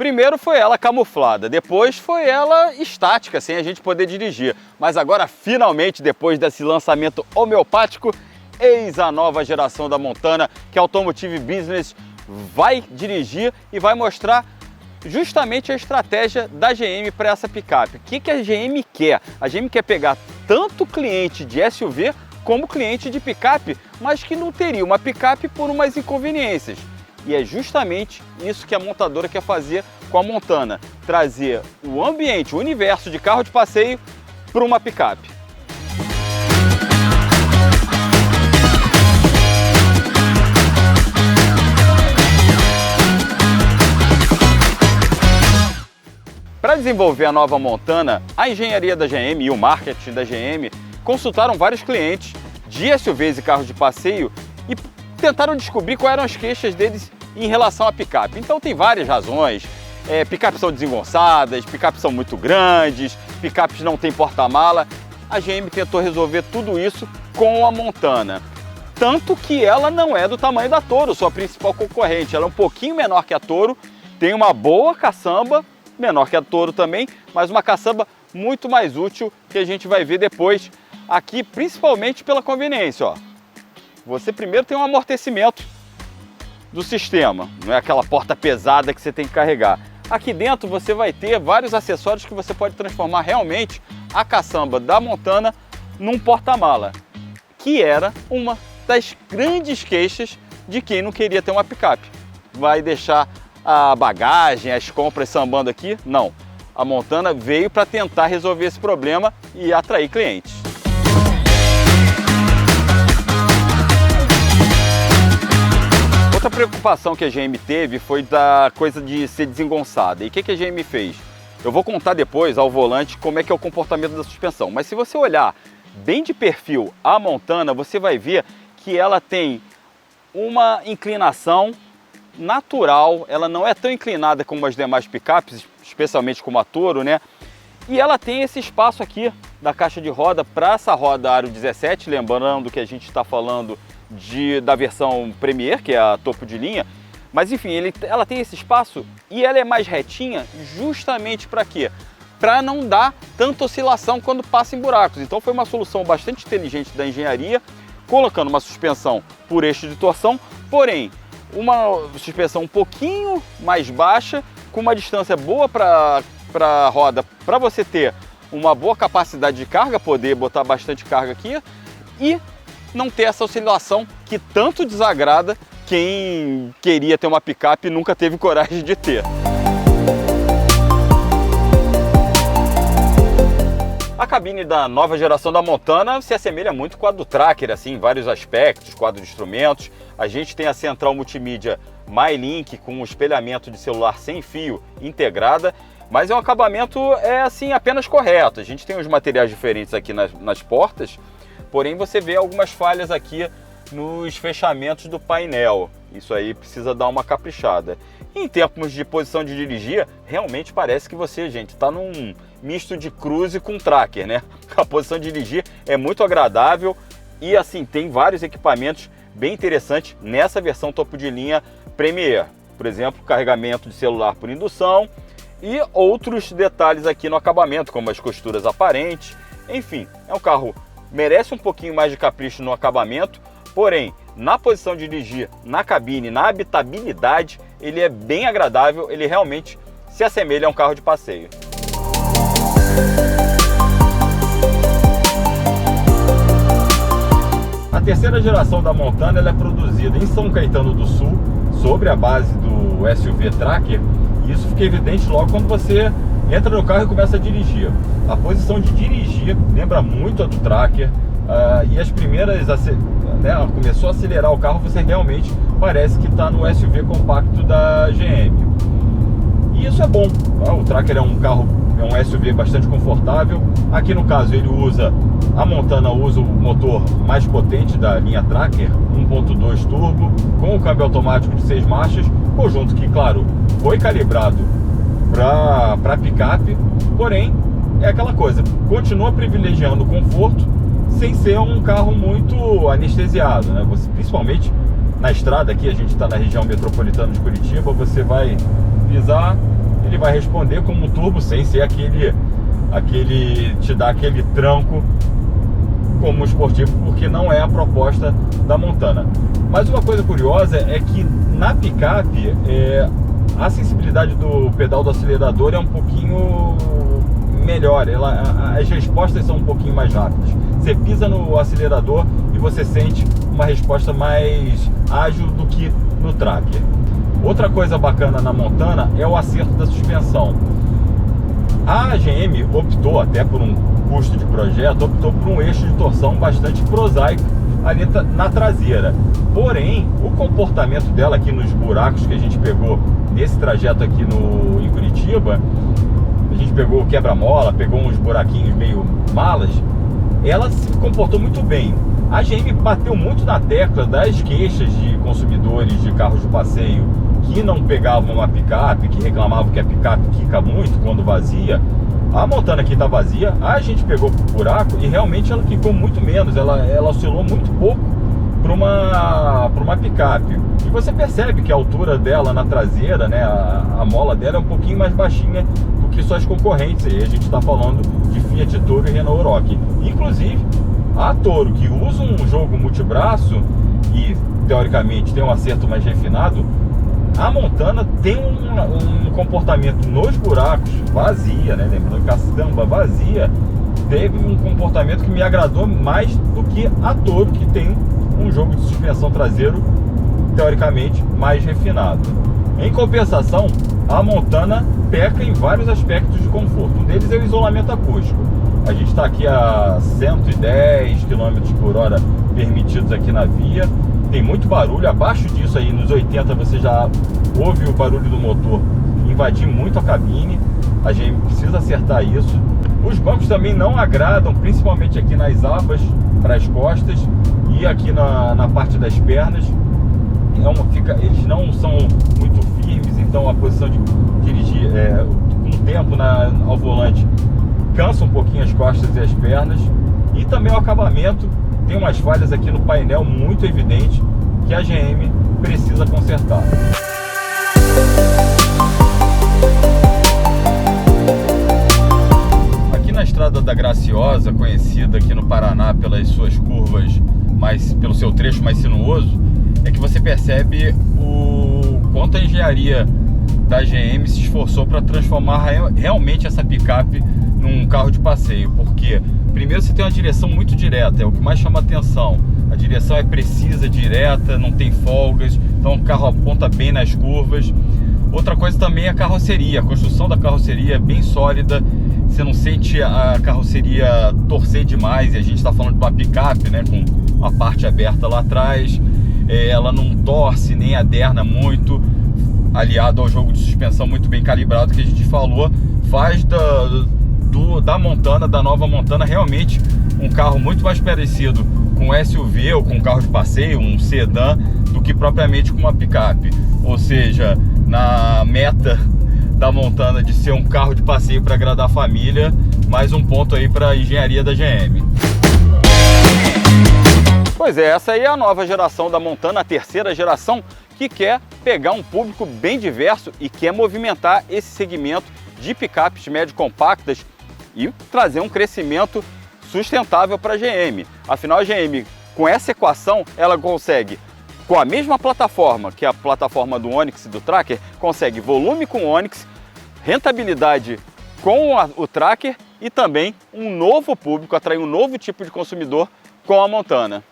Primeiro foi ela camuflada, depois foi ela estática, sem a gente poder dirigir. Mas agora, finalmente, depois desse lançamento homeopático, eis a nova geração da Montana, que a Automotive Business vai dirigir e vai mostrar justamente a estratégia da GM para essa picape. O que a GM quer? A GM quer pegar tanto cliente de SUV como cliente de picape, mas que não teria uma picape por umas inconveniências. E é justamente isso que a montadora quer fazer com a Montana, trazer o ambiente, o universo de carro de passeio para uma picape. Para desenvolver a nova Montana, a engenharia da GM e o marketing da GM consultaram vários clientes de SUVs e carros de passeio e tentaram descobrir quais eram as queixas deles em relação à picape. Então tem várias razões, picapes são desengonçadas, picapes são muito grandes, picapes não têm porta-mala. A GM tentou resolver tudo isso com a Montana. Tanto que ela não é do tamanho da Toro, sua principal concorrente. Ela é um pouquinho menor que a Toro, tem uma boa caçamba, menor que a Toro também, mas uma caçamba muito mais útil, que a gente vai ver depois aqui, principalmente pela conveniência. Ó. Você primeiro tem um amortecimento do sistema, não é aquela porta pesada que você tem que carregar. Aqui dentro você vai ter vários acessórios que você pode transformar realmente a caçamba da Montana num porta-mala, que era uma das grandes queixas de quem não queria ter uma picape. Vai deixar a bagagem, as compras sambando aqui? Não. A Montana veio para tentar resolver esse problema e atrair clientes. Outra preocupação que a GM teve foi da coisa de ser desengonçada. E o que a GM fez? Eu vou contar depois ao volante como é que é o comportamento da suspensão. Mas se você olhar bem de perfil a Montana, você vai ver que ela tem uma inclinação natural, ela não é tão inclinada como as demais picapes, especialmente como a Toro, né? E ela tem esse espaço aqui da caixa de roda para essa roda aro 17, lembrando que a gente está falando da versão Premier, que é a topo de linha, mas enfim, ela tem esse espaço e ela é mais retinha justamente para quê? Para não dar tanta oscilação quando passa em buracos. Então foi uma solução bastante inteligente da engenharia, colocando uma suspensão por eixo de torção, porém uma suspensão um pouquinho mais baixa, com uma distância boa para a roda, para você ter uma boa capacidade de carga, poder botar bastante carga aqui e não ter essa oscilação que tanto desagrada quem queria ter uma picape e nunca teve coragem de ter. A cabine da nova geração da Montana se assemelha muito com a do Tracker, assim, em vários aspectos, quadro de instrumentos. A gente tem a central multimídia MyLink com um espelhamento de celular sem fio integrada, mas é um acabamento assim, apenas correto. A gente tem uns materiais diferentes aqui nas portas, porém você vê algumas falhas aqui nos fechamentos do painel. Isso aí precisa dar uma caprichada. Em termos de posição de dirigir, realmente parece que você, gente, está num misto de cruze com tracker, né? A posição de dirigir é muito agradável e assim, tem vários equipamentos bem interessantes nessa versão topo de linha Premier. Por exemplo, carregamento de celular por indução e outros detalhes aqui no acabamento, como as costuras aparentes. Enfim, é um carro que merece um pouquinho mais de capricho no acabamento, porém, na posição de dirigir, na cabine, na habitabilidade, ele é bem agradável, ele realmente se assemelha a um carro de passeio. A terceira geração da Montana ela é produzida em São Caetano do Sul, sobre a base do SUV Tracker, e isso fica evidente logo quando você entra no carro e começa a dirigir. A posição de dirigir lembra muito a do Tracker, e as primeiras, né, começou a acelerar o carro, você realmente parece que está no SUV compacto da GM. E isso é bom, tá? O Tracker é um carro, é um SUV bastante confortável. Aqui no caso a Montana usa o motor mais potente da linha Tracker, 1.2 turbo, com o câmbio automático de 6 marchas, conjunto que, claro, foi calibrado para picape, porém é aquela coisa, continua privilegiando o conforto sem ser um carro muito anestesiado, né? Você, principalmente na estrada aqui, a gente está na região metropolitana de Curitiba, você vai pisar, ele vai responder como turbo sem ser aquele te dá aquele tranco como esportivo, porque não é a proposta da Montana. Mas uma coisa curiosa é que na picape a sensibilidade do pedal do acelerador é um pouquinho melhor, as respostas são um pouquinho mais rápidas. Você pisa no acelerador e você sente uma resposta mais ágil do que no Tracker. Outra coisa bacana na Montana é o acerto da suspensão. A GM optou, até por um custo de projeto, optou por um eixo de torção bastante prosaico ali na traseira. Porém, o comportamento dela aqui nos buracos que a gente pegou nesse trajeto aqui em Curitiba, a gente pegou quebra-mola, pegou uns buraquinhos meio malas, ela se comportou muito bem. A GM bateu muito na tecla das queixas de consumidores de carros de passeio que não pegavam uma picape, que reclamavam que a picape quica muito quando vazia. A Montana aqui está vazia, a gente pegou o buraco e realmente ela quicou muito menos, ela oscilou muito pouco para uma picape. E você percebe que a altura dela na traseira, né, a mola dela é um pouquinho mais baixinha do que suas concorrentes. E a gente está falando de Fiat Toro e Renault Aroque. Inclusive, a Toro, que usa um jogo multibraço e teoricamente tem um acerto mais refinado, a Montana tem um comportamento nos buracos vazia, né? Lembrando que a samba vazia teve um comportamento que me agradou mais do que a Toro, que tem um jogo de suspensão traseiro teoricamente mais refinado. Em compensação, a Montana peca em vários aspectos de conforto. Um deles é o isolamento acústico. A gente está aqui a 110 km por hora permitidos aqui na via. Tem muito barulho, abaixo disso aí, nos 80 você já ouve o barulho do motor invadir muito a cabine. A gente precisa acertar isso. Os bancos também não agradam, principalmente aqui nas abas para as costas e aqui na parte das pernas. Eles não são muito firmes, então a posição de dirigir com o tempo ao volante cansa um pouquinho as costas e as pernas. E também o acabamento tem umas falhas aqui no painel muito evidentes que a GM precisa consertar. Aqui na Estrada da Graciosa, conhecida aqui no Paraná pelas suas curvas, pelo seu trecho mais sinuoso, é que você percebe o quanto a engenharia da GM se esforçou para transformar realmente essa picape num carro de passeio, porque primeiro você tem uma direção muito direta, é o que mais chama atenção. A direção é precisa, direta, não tem folgas, então o carro aponta bem nas curvas. Outra coisa também é a carroceria, a construção da carroceria é bem sólida, você não sente a carroceria torcer demais, e a gente está falando de uma picape, né, com a parte aberta lá atrás, ela não torce nem aderna muito, aliado ao jogo de suspensão muito bem calibrado que a gente falou, faz da Montana, da nova Montana, realmente um carro muito mais parecido com um SUV ou com um carro de passeio, um sedã, do que propriamente com uma picape. Ou seja, na meta da Montana de ser um carro de passeio para agradar a família, mais um ponto aí para a engenharia da GM. Pois é, essa aí é a nova geração da Montana, a terceira geração, que quer pegar um público bem diverso e quer movimentar esse segmento de picapes médio compactas e trazer um crescimento sustentável para a GM. Afinal, a GM, com essa equação, ela consegue, com a mesma plataforma, que é a plataforma do Onix e do Tracker, consegue volume com o Onix, rentabilidade com o Tracker e também um novo público, atrair um novo tipo de consumidor com a Montana.